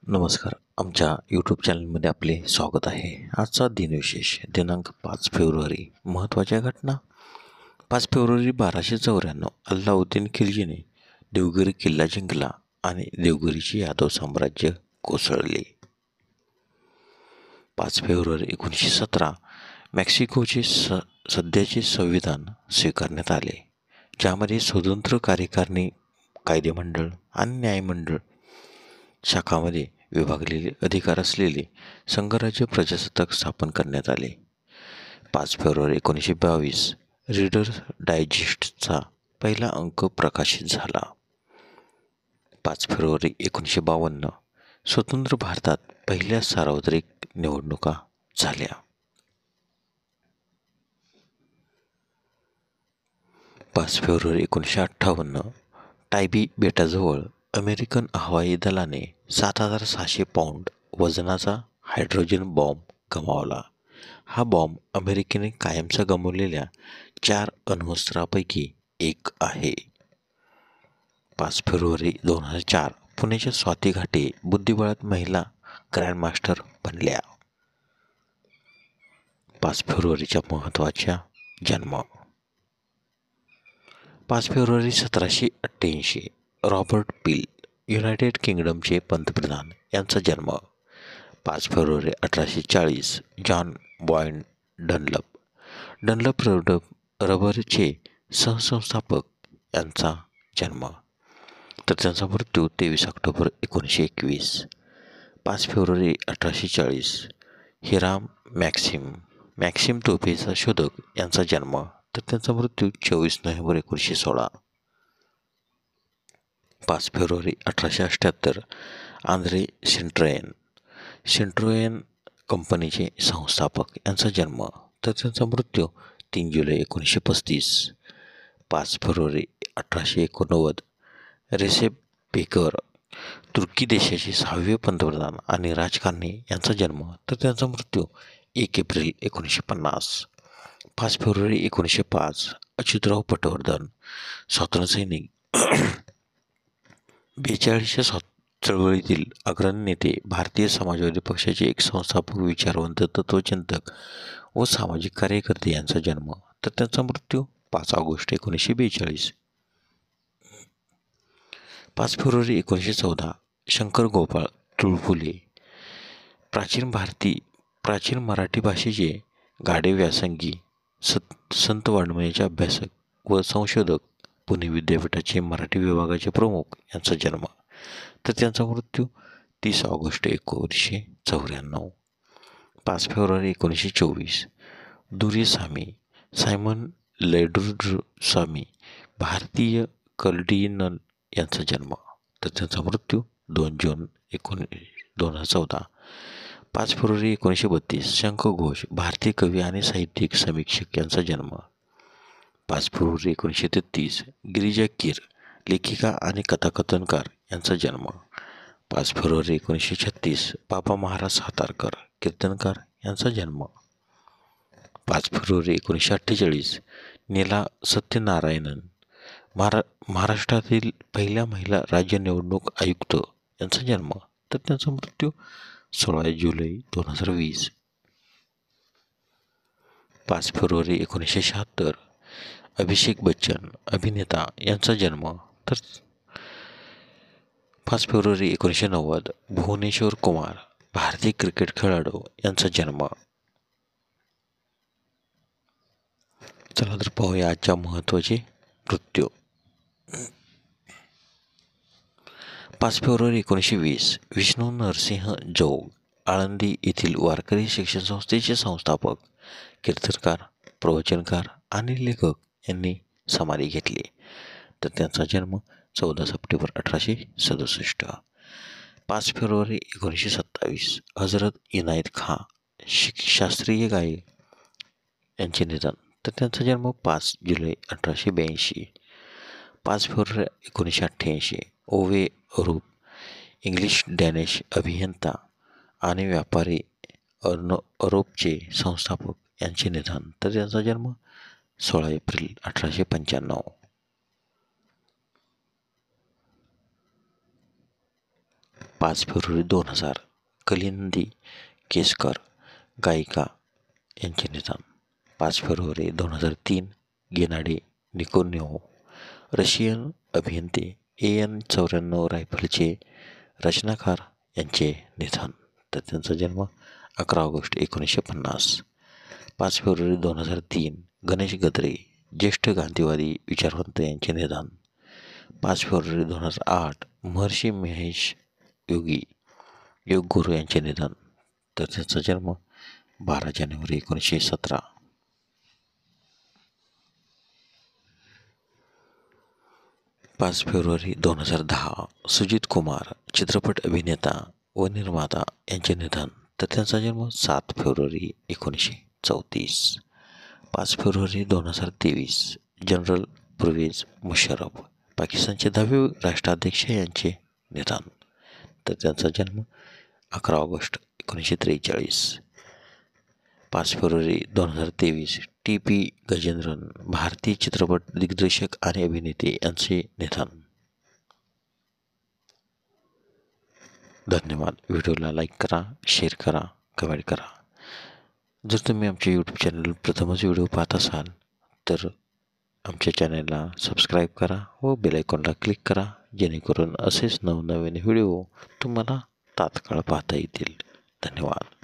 नमस्कार. आमच्या यूट्यूब चॅनलमध्ये आपले स्वागत आहे. आजचा दिनविशेष दिनांक 5 फेब्रुवारी. महत्त्वाच्या घटना. 5 फेब्रुवारी 1294 अल्लाउद्दीन खिलजीने देवगिरी किल्ला जिंकला आणि देवगिरीचे यादव साम्राज्य कोसळले. 5 फेब्रुवारी 1917 मेक्सिकोचे सध्याचे संविधान स्वीकारण्यात आले, ज्यामध्ये स्वतंत्र कार्यकारिणी, कायदेमंडळ आणि न्यायमंडळ शाखामध्ये विभागलेले अधिकार असलेले संघराज्य प्रजासत्ताक स्थापन करण्यात आले. 5 फेब्रुवारी 1922 रीडर डायजेस्टचा पहिला अंक प्रकाशित झाला. 5 फेब्रुवारी 1952 स्वतंत्र भारतात पहिल्या सार्वत्रिक निवडणुका झाल्या. 5 फेब्रुवारी 1958 टायबी बेटाजवळ अमेरिकन हवाई दलाने 7,600 पाऊंड वजनाचा हायड्रोजन बॉम्ब गमावला. हा बॉम्ब अमेरिकेने कायमचा गमावलेल्या 4 अण्वस्त्रांपैकी एक आहे. 5 फेब्रुवारी 2004 पुण्याच्या स्वाती घाटे बुद्धिबळात महिला ग्रँडमास्टर बनल्या. 5 फेब्रुवारीच्या महत्त्वाच्या जन्म. 5 फेब्रुवारी 1788 रॉबर्ट पील, युनायटेड किंगडमचे पंतप्रधान, यांचा जन्म. 5 फेब्रुवारी 1840 जॉन बॉयड डनलप रबरचे सहसंस्थापक यांचा जन्म, तर त्यांचा मृत्यू 23 ऑक्टोबर 1921. 5 फेब्रुवारी 1840 हिराम मॅक्सिम तोफेचा शोधक यांचा जन्म, तर त्यांचा मृत्यू 24 नोव्हेंबर 1916. 5 फेब्रुवारी 1878 आंद्रे सेंट्रोयन कंपनीचे संस्थापक यांचा जन्म, तर त्यांचा मृत्यू 3 जुलै 1935. 5 फेब्रुवारी 1889 रेसेप ताय्यप तुर्की देशाचे 6वे पंतप्रधान आणि राजकारणी यांचा जन्म, तर त्यांचा मृत्यू 1 एप्रिल 1950. 5 फेब्रुवारी 1905 अच्युतराव पटवर्धन, स्वातंत्र्यसैनिक, 42च्या चळवळीतील अग्रणी नेते, भारतीय समाजवादी पक्षाचे एक संस्थापक, विचारवंत, तत्त्वचिंतक व सामाजिक कार्यकर्ते यांचा जन्म, तर त्यांचा मृत्यू 5 ऑगस्ट 1942. 5 फेब्रुवारी 1914 शंकर गोपाळ तुळपुले, प्राचीन मराठी भाषेचे गाढे व्यासंगी, संत वाङ्मयाचे अभ्यासक व संशोधक, पुणे विद्यापीठाचे मराठी विभागाचे प्रमुख यांचा जन्म, तर त्यांचा मृत्यू 30 ऑगस्ट 1994. 5 फेब्रुवारी 1924 दुर्यस्वामी सायमन लेडुर्स्वामी, भारतीय कल्डिनल यांचा जन्म, तर त्यांचा मृत्यू 2 जून 2014. 5 फेब्रुवारी 1932 शंख घोष, भारतीय कवी आणि साहित्यिक समीक्षक यांचा जन्म. 5 फेब्रुवारी 1933 गिरिजा कीर, लेखिका आणि कथाकथनकार यांचा जन्म. 5 फेब्रुवारी 1936 बाबा महाराज सातारकर, कीर्तनकार यांचा जन्म. 5 फेब्रुवारी 1948 नीला सत्यनारायणन, महाराष्ट्रातील पहिल्या महिला राज्य निवडणूक आयुक्त यांचा जन्म, तर त्यांचा मृत्यू 16 जुलै 2020. 5 फेब्रुवारी 1976 अभिषेक बच्चन, अभिनेता, यांचा जन्म, तर 5 फेब्रुवारी 1990 भुवनेश्वर कुमार, भारतीय क्रिकेट खेळाडू, यांचा जन्म. चला तर पाहूया आजच्या महत्त्वाचे मृत्यू. 5 फेब्रुवारी 1920 विष्णू नरसिंह जोग, आळंदी येथील वारकरी शिक्षण संस्थेचे संस्थापक, कीर्तनकार, प्रवचनकार आणि लेखक यांनी समाधी घेतली, तर त्यांचा जन्म 14 सप्टेंबर 1867. 5 फेब्रुवारी 1927 हजरत इनायत खां, शास्त्रीय गायक, यांचे निधन, तर त्यांचा जन्म 5 जुलै 1882. 5 फेब्रुवारी 1988 ओवे अरूप, इंग्लिश डॅनिश अभियंता आणि व्यापारी, अरोपचे संस्थापक, यांचे निधन, तर त्यांचा जन्म 16 एप्रिल 1895. 5 फेब्रुवारी 2000 कलिंदी केसकर गायिका यांचे निधन. 5 फेब्रुवारी 2003 गेनाडी निकोन्योव रशियन अभियंते AN-94 रायफलचे रचनाकार यांचे निधन. तर त्यांचा जन्म 11 ऑगस्ट 1950. 5 फेब्रुवारी 2003 गणेश गद्रे ज्येष्ठ गांधीवादी विचारवंत यांचे निधन. 5 फेब्रुवारी 2008 महर्षी महेश योगी योगगुरू यांचे निधन. तर त्यांचा जन्म 12 जानेवारी 1917. 5 फेब्रुवारी 2010 सुजित कुमार चित्रपट अभिनेता व निर्माता यांचे निधन. तर त्यांचा जन्म 7 फेब्रुवारी 1934. 5 फेब्रुवारी 2023 जनरल परवेज मुशर्रफ पाकिस्तानचे 10वे राष्ट्राध्यक्ष यांचे निधन. तर त्यांचा जन्म 11 ऑगस्ट 1943. 5 फेब्रुवारी 2023 TP गजेंद्रन भारतीय चित्रपट दिग्दर्शक आणि अभिनेते यांचे निधन. धन्यवाद. व्हिडिओला लाईक करा, शेअर करा, कमेंट करा. जर तुम्ही आमच्या यूट्यूब चॅनल प्रथमच व्हिडिओ पाहत असाल तर आमच्या चॅनलला सबस्क्राईब करा व बेल आयकॉनला क्लिक करा, जेणेकरून असेच नवनवीन व्हिडिओ तुम्हाला तात्काळ पाहता येतील. धन्यवाद.